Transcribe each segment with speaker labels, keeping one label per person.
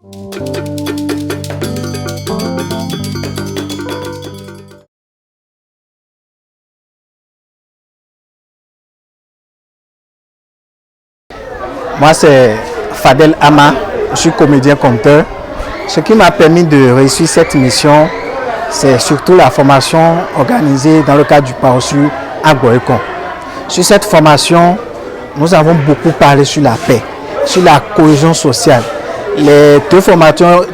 Speaker 1: Moi, c'est Fadel Ama, je suis comédien-conteur. Ce qui m'a permis de réussir cette mission, c'est surtout la formation organisée dans le cadre du Parcours à Goécon. Sur cette formation, nous avons beaucoup parlé sur la paix, sur la cohésion sociale. Les deux formateurs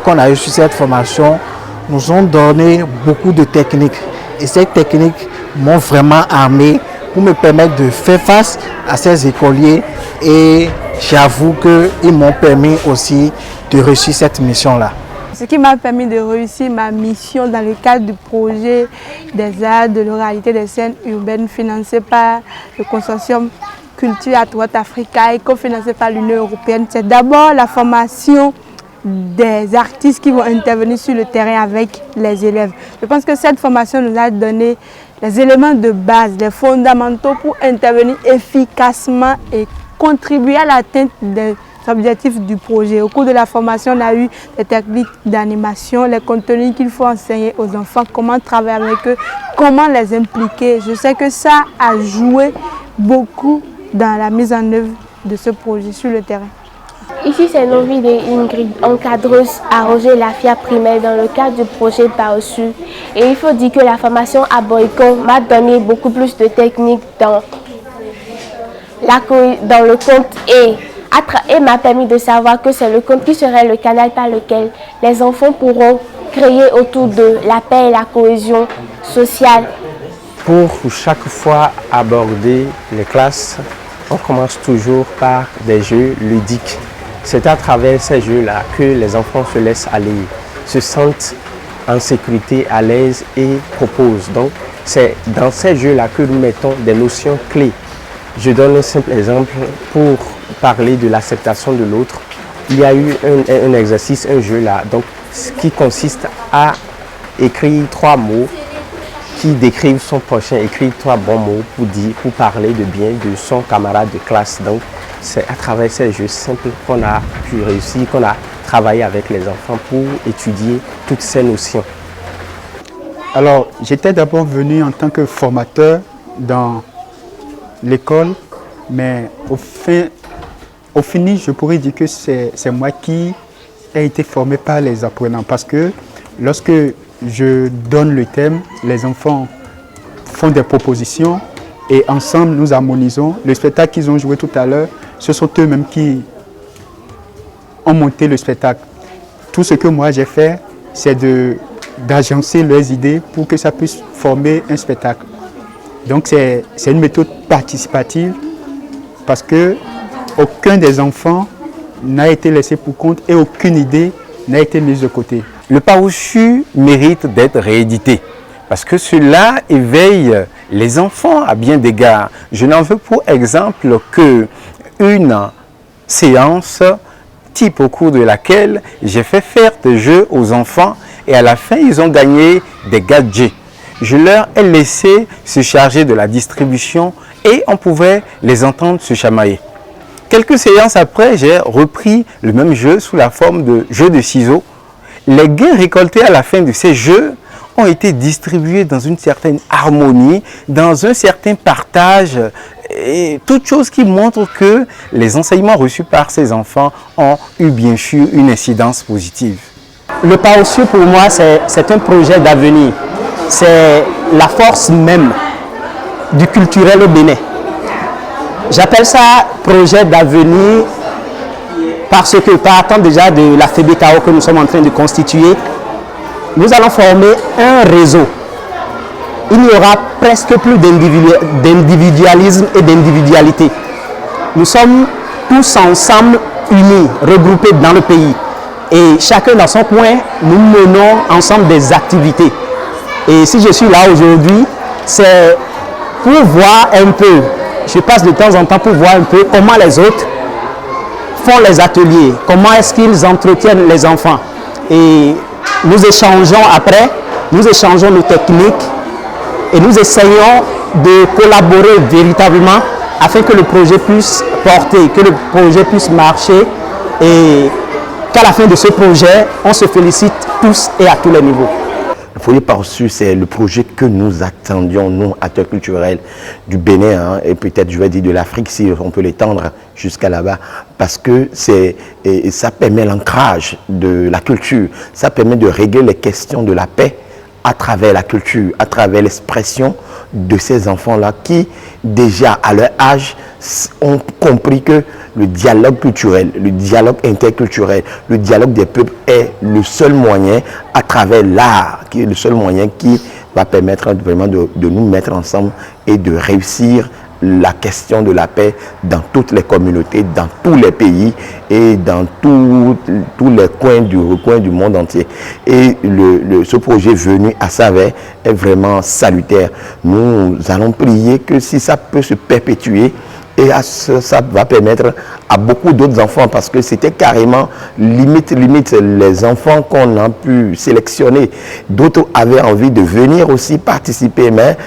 Speaker 1: qu'on a eu sur cette formation nous ont donné beaucoup de techniques. Et ces techniques m'ont vraiment armé pour me permettre de faire face à ces écoliers. Et j'avoue qu'ils m'ont permis aussi de réussir cette mission-là.
Speaker 2: Ce qui m'a permis de réussir ma mission dans le cadre du projet des arts de l'oralité des scènes urbaines financé par le consortium Culture at Work Africa et cofinancé par l'Union européenne, c'est d'abord la formation des artistes qui vont intervenir sur le terrain avec les élèves. Je pense que cette formation nous a donné les éléments de base, les fondamentaux pour intervenir efficacement et contribuer à l'atteinte des objectifs du projet. Au cours de la formation, on a eu des techniques d'animation, les contenus qu'il faut enseigner aux enfants, comment travailler avec eux, comment les impliquer. Je sais que ça a joué beaucoup dans la mise en œuvre de ce projet sur le terrain.
Speaker 3: Ici, c'est Novi Ingrid, encadreuse à Roger Lafia primaire dans le cadre du projet Parcours. Et il faut dire que la formation à Goécon m'a donné beaucoup plus de techniques dans le conte et m'a permis de savoir que c'est le conte qui serait le canal par lequel les enfants pourront créer autour de la paix et la cohésion sociale.
Speaker 4: Pour chaque fois aborder les classes, on commence toujours par des jeux ludiques. C'est à travers ces jeux-là que les enfants se laissent aller, se sentent en sécurité, à l'aise et proposent. Donc, c'est dans ces jeux-là que nous mettons des notions clés. Je donne un simple exemple pour parler de l'acceptation de l'autre. Il y a eu un exercice, un jeu là, donc, qui consiste à écrire 3 mots qui décrivent son prochain, écrire 3 bons mots pour parler de bien de son camarade de classe. Donc, c'est à travers ces jeux simples qu'on a pu réussir, qu'on a travaillé avec les enfants pour étudier toutes ces notions.
Speaker 5: Alors, j'étais d'abord venu en tant que formateur dans l'école, mais au fini, je pourrais dire que c'est moi qui ai été formé par les apprenants parce que lorsque je donne le thème, les enfants font des propositions et ensemble nous harmonisons. Le spectacle qu'ils ont joué tout à l'heure, ce sont eux-mêmes qui ont monté le spectacle. Tout ce que moi j'ai fait, c'est d'agencer leurs idées pour que ça puisse former un spectacle. Donc c'est une méthode participative parce que aucun des enfants n'a été laissé pour compte et aucune idée n'a été mise de côté.
Speaker 6: Le Parcours mérite d'être réédité parce que cela éveille les enfants à bien des égards. Je n'en veux pour exemple qu'une séance type au cours de laquelle j'ai fait faire des jeux aux enfants et à la fin ils ont gagné des gadgets. Je leur ai laissé se charger de la distribution et on pouvait les entendre se chamailler. Quelques séances après, j'ai repris le même jeu sous la forme de jeu de ciseaux. Les gains récoltés à la fin de ces jeux ont été distribués dans une certaine harmonie, dans un certain partage, et toute chose qui montre que les enseignements reçus par ces enfants ont eu bien sûr une incidence positive.
Speaker 7: Le Parcours pour moi, c'est un projet d'avenir. C'est la force même du culturel au Bénin. J'appelle ça projet d'avenir parce que partant déjà de la FEBECAO que nous sommes en train de constituer, nous allons former un réseau. Il n'y aura presque plus d'individualisme et d'individualité. Nous sommes tous ensemble unis, regroupés dans le pays. Et chacun dans son coin, nous menons ensemble des activités. Et si je suis là aujourd'hui, c'est pour voir un peu, je passe de temps en temps pour voir un peu comment les autres font les ateliers, comment est-ce qu'ils entretiennent les enfants. Et nous échangeons après, nous échangeons nos techniques et nous essayons de collaborer véritablement afin que le projet puisse porter, que le projet puisse marcher et qu'à la fin de ce projet, on se félicite tous et à tous les niveaux.
Speaker 8: Le projet Parcoursup, c'est le projet que nous attendions, nous, acteurs culturels du Bénin, et peut-être, je vais dire, de l'Afrique, si on peut l'étendre jusqu'à là-bas, parce que ça permet l'ancrage de la culture, ça permet de régler les questions de la paix à travers la culture, à travers l'expression de ces enfants-là qui, déjà à leur âge, ont compris que le dialogue culturel, le dialogue interculturel, le dialogue des peuples est le seul moyen, à travers l'art, qui est le seul moyen qui va permettre vraiment de nous mettre ensemble et de réussir la question de la paix dans toutes les communautés, dans tous les pays et dans tous les coins du monde entier. Et ce projet venu à Savès est vraiment salutaire. Nous allons prier que si ça peut se perpétuer, et ça va permettre à beaucoup d'autres enfants, parce que c'était carrément limite les enfants qu'on a pu sélectionner. D'autres avaient envie de venir aussi participer, mais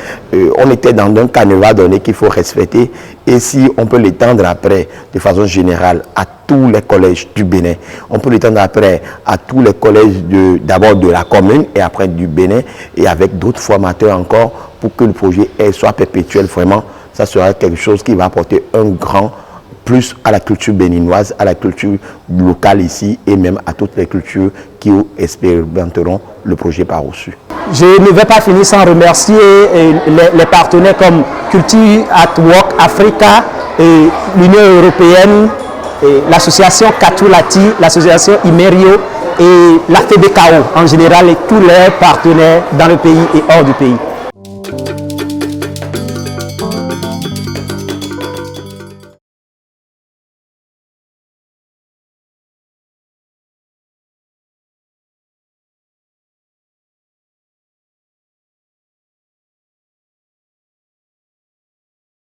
Speaker 8: on était dans un canevas donné qu'il faut respecter. Et si on peut l'étendre après, de façon générale, à tous les collèges du Bénin, on peut l'étendre après à tous les collèges d'abord de la commune et après du Bénin, et avec d'autres formateurs encore, pour que le projet soit perpétuel vraiment. Ça sera quelque chose qui va apporter un grand plus à la culture béninoise, à la culture locale ici et même à toutes les cultures qui expérimenteront le projet Parcoursup.
Speaker 7: Je ne vais pas finir sans remercier les partenaires comme Culture at Work Africa, et l'Union européenne, l'association Katulati, l'association Imerio et la FEBECAO en général et tous leurs partenaires dans le pays et hors du pays.